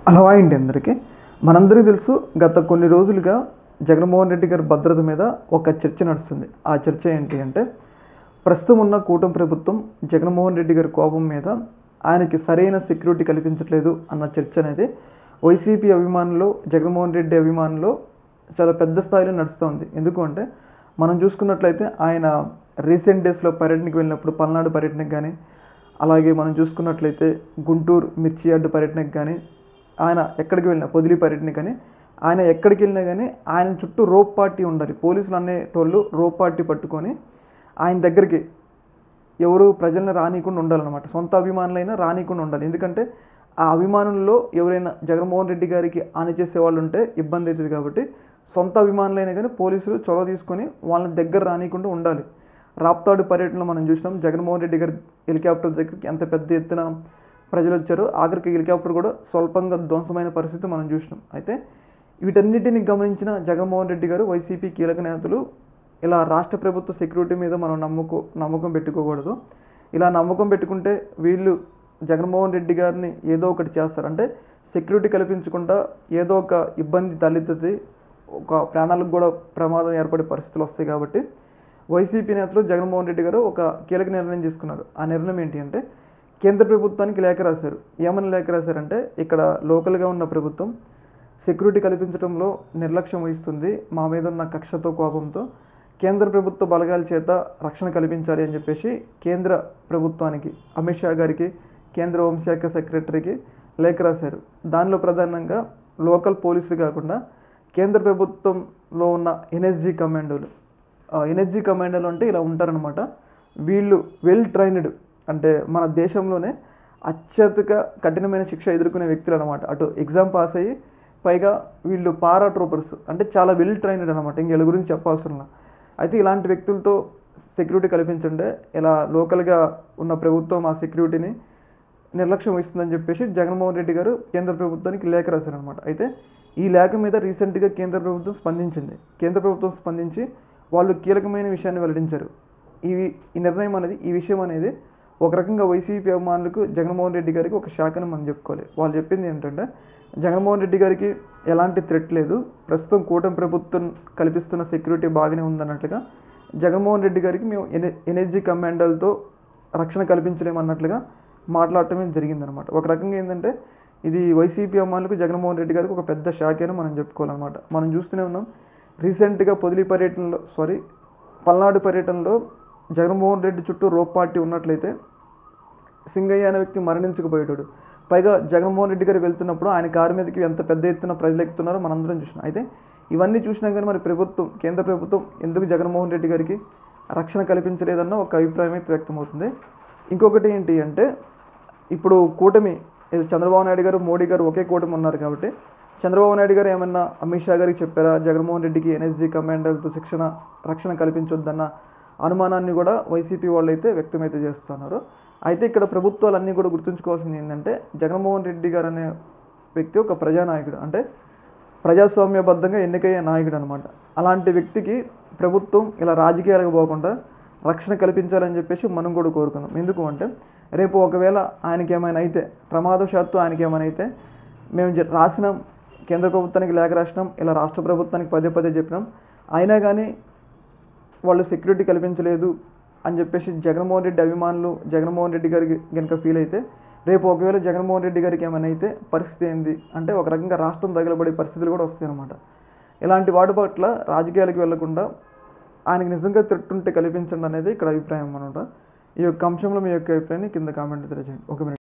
Hello అండి అందరికీ. మనందరికీ తెలుసు, గత కొన్ని రోజులుగా జగన్మోహన్ రెడ్డి గారి భద్రత మీద ఒక చర్చ నడుస్తుంది. ఆ చర్చ ఏంటి అంటే, ప్రస్తుతం ఉన్న కూటమి ప్రభుత్వం జగన్మోహన్ రెడ్డి గారి కోపం మీద ఆయనకి సరైన సెక్యూరిటీ కల్పించట్లేదు అన్న చర్చ అనేది వైసీపీ అభిమానులు, జగన్మోహన్ రెడ్డి అభిమానులు చాలా పెద్ద స్థాయిలో నడుస్తుంది. ఎందుకు అంటే, మనం చూసుకున్నట్లయితే ఆయన రీసెంట్ డేస్లో పర్యటనకు వెళ్ళినప్పుడు, పల్నాడు పర్యటనకు కానీ, అలాగే మనం చూసుకున్నట్లయితే గుంటూరు మిర్చి యార్డు పర్యటనకు కానీ, ఆయన ఎక్కడికి వెళ్ళినా, పొదిలి పర్యటన కానీ, ఆయన ఎక్కడికి వెళ్ళినా కానీ ఆయన చుట్టూ రోప్ పార్టీ ఉండాలి. పోలీసులు అనేటోళ్ళు రోప్ పార్టీ పట్టుకొని ఆయన దగ్గరికి ఎవరు ప్రజలను రానియకుండా ఉండాలన్నమాట. సొంత అభిమానులైనా రానియకుండా ఉండాలి. ఎందుకంటే ఆ అభిమానుల్లో ఎవరైనా జగన్మోహన్ రెడ్డి గారికి హాని చేసే వాళ్ళు ఉంటే ఇబ్బంది అవుతుంది. కాబట్టి సొంత అభిమానులైనా కానీ పోలీసులు చొరవ తీసుకొని వాళ్ళని దగ్గర రానియకుండా ఉండాలి. రాప్తాడు పర్యటనలో మనం చూసినాం, జగన్మోహన్ రెడ్డి గారి హెలికాప్టర్ దగ్గరికి ఎంత పెద్ద ఎత్తున ప్రజలు వచ్చారు. ఆఖరికి హెలికాప్టర్ కూడా స్వల్పంగా ధ్వంసమైన పరిస్థితి మనం చూసినాం. అయితే వీటన్నిటిని గమనించిన జగన్మోహన్ రెడ్డి గారు, వైసీపీ కీలక నేతలు ఇలా రాష్ట్ర ప్రభుత్వ సెక్యూరిటీ మీద మనం నమ్మకం పెట్టుకోకూడదు. ఇలా నమ్మకం పెట్టుకుంటే వీళ్ళు జగన్మోహన్ రెడ్డి గారిని ఏదో ఒకటి చేస్తారు. అంటే సెక్యూరిటీ కల్పించకుండా ఏదో ఒక ఇబ్బంది తలెత్తుతుంది, ఒక ప్రాణాలకు కూడా ప్రమాదం ఏర్పడే పరిస్థితులు వస్తాయి. కాబట్టి వైసీపీ నేతలు జగన్మోహన్ రెడ్డి గారు ఒక కీలక నిర్ణయం తీసుకున్నారు. ఆ నిర్ణయం ఏంటి అంటే, కేంద్ర ప్రభుత్వానికి లేఖ రాశారు. ఏమని లేఖ రాశారంటే, ఇక్కడ లోకల్గా ఉన్న ప్రభుత్వం సెక్యూరిటీ కల్పించడంలో నిర్లక్ష్యం వహిస్తుంది, మా మీద ఉన్న కక్షతో, కోపంతో కేంద్ర ప్రభుత్వ బలగాల చేత రక్షణ కల్పించాలి అని చెప్పేసి కేంద్ర ప్రభుత్వానికి, అమిత్ షా గారికి, కేంద్ర హోంశాఖ సెక్రటరీకి లేఖ రాశారు. దానిలో ప్రధానంగా లోకల్ పోలీసులు కాకుండా కేంద్ర ప్రభుత్వంలో ఉన్న ఎన్ఎస్జీ కమాండోలు అంటే ఇలా ఉంటారనమాట. వీళ్ళు వెల్ ట్రైన్డ్, అంటే మన దేశంలోనే అత్యధిక కఠినమైన శిక్ష ఎదుర్కొనే వ్యక్తులు అనమాట. అటు ఎగ్జామ్ పాస్ అయ్యి పైగా వీళ్ళు పారా ట్రూపర్స్, అంటే చాలా వెల్ ట్రైన్డ్ అనమాట. ఇంక వీళ్ళ గురించి చెప్పవసరం. అయితే ఇలాంటి వ్యక్తులతో సెక్యూరిటీ కల్పించండి, ఇలా లోకల్గా ఉన్న ప్రభుత్వం ఆ సెక్యూరిటీని నిర్లక్ష్యం వహిస్తుందని చెప్పేసి జగన్మోహన్ రెడ్డి గారు కేంద్ర ప్రభుత్వానికి లేఖ రాశారనమాట. అయితే ఈ లేఖ మీద రీసెంట్గా కేంద్ర ప్రభుత్వం స్పందించింది. కేంద్ర ప్రభుత్వం స్పందించి వాళ్ళు కీలకమైన విషయాన్ని వెల్లడించారు. ఈ నిర్ణయం అనేది, ఈ విషయం అనేది ఒక రకంగా వైసీపీ అభిమానులకు జగన్మోహన్ రెడ్డి గారికి ఒక శాఖను మనం చెప్పుకోవాలి. వాళ్ళు చెప్పింది ఏంటంటే, జగన్మోహన్ రెడ్డి గారికి ఎలాంటి థ్రెట్ లేదు, ప్రస్తుతం కూటమి ప్రభుత్వం కల్పిస్తున్న సెక్యూరిటీ బాగానే ఉందన్నట్లుగా జగన్మోహన్ రెడ్డి గారికి మేము ఎన్ఎస్జీ కమాండోలతో రక్షణ కల్పించలేమన్నట్లుగా మాట్లాడటమే జరిగిందనమాట. ఒక రకంగా ఏంటంటే, ఇది వైసీపీ అభిమానులకు జగన్మోహన్ రెడ్డి గారికి ఒక పెద్ద శాఖను మనం చెప్పుకోవాలన్నమాట. మనం చూస్తూనే ఉన్నాం, రీసెంట్గా పల్నాడు పర్యటనలో జగన్మోహన్ రెడ్డి చుట్టూ రోప్ పార్టీ ఉన్నట్లయితే సింగయ్య అనే వ్యక్తి మరణించకపోయేటాడు. పైగా జగన్మోహన్ రెడ్డి గారు వెళ్తున్నప్పుడు ఆయన కారు మీదకి ఎంత పెద్ద ఎత్తున ప్రజలు ఎక్కుతున్నారో మనందరం చూసినాం. అయితే ఇవన్నీ చూసినా కానీ మరి కేంద్ర ప్రభుత్వం ఎందుకు జగన్మోహన్ రెడ్డి గారికి రక్షణ కల్పించలేదన్న ఒక అభిప్రాయం అయితే వ్యక్తమవుతుంది. ఇంకొకటి ఏంటి అంటే, ఇప్పుడు కూటమి చంద్రబాబు నాయుడు గారు, మోడీ గారు ఒకే కూటమి ఉన్నారు. కాబట్టి చంద్రబాబు నాయుడు గారు ఏమన్నా అమిత్ షా గారికి చెప్పారా, జగన్మోహన్ రెడ్డికి ఎన్ఎస్జీ కమాండోలతో రక్షణ కల్పించొద్దన్న అనుమానాన్ని కూడా వైసీపీ వాళ్ళు అయితే వ్యక్తమైతే చేస్తున్నారు. అయితే ఇక్కడ ప్రభుత్వాలన్నీ కూడా గుర్తుంచుకోవాల్సింది ఏంటంటే, జగన్మోహన్ రెడ్డి గారు అనే వ్యక్తి ఒక ప్రజానాయకుడు, అంటే ప్రజాస్వామ్యబద్ధంగా ఎన్నికయ్యే నాయకుడు అనమాట. అలాంటి వ్యక్తికి ప్రభుత్వం ఇలా రాజకీయాలకు పోకుండా రక్షణ కల్పించాలని చెప్పేసి మనం కూడా కోరుకుందాం. ఎందుకు అంటే, రేపు ఒకవేళ ఆయనకి ఏమైనా అయితే, ప్రమాదవశాత్తు ఆయనకి ఏమైనా అయితే, మేము రాసినాం, కేంద్ర ప్రభుత్వానికి లేఖ రాసినాం, ఇలా రాష్ట్ర ప్రభుత్వానికి పదే చెప్పినాం, అయినా కానీ వాళ్ళు సెక్యూరిటీ కల్పించలేదు అని చెప్పేసి జగన్మోహన్ రెడ్డి అభిమానులు జగన్మోహన్ రెడ్డి గారికి కనుక ఫీల్ అయితే, రేపు ఒకవేళ జగన్మోహన్ రెడ్డి గారికి ఏమైనా అయితే పరిస్థితి ఏంది అంటే, ఒక రకంగా రాష్ట్రం తగలబడే పరిస్థితులు కూడా వస్తాయి అన్నమాట. ఇలాంటి వాటి పట్ల రాజకీయాలకు వెళ్లకుండా ఆయనకు నిజంగా థ్రెట్ ఉంటే కల్పించండి అనేది ఇక్కడ అభిప్రాయం అనమాట. ఈ యొక్క అంశంలో మీ యొక్క అభిప్రాయాన్ని కింద కామెంట్ తెలియజేయండి. ఒక మినిట్.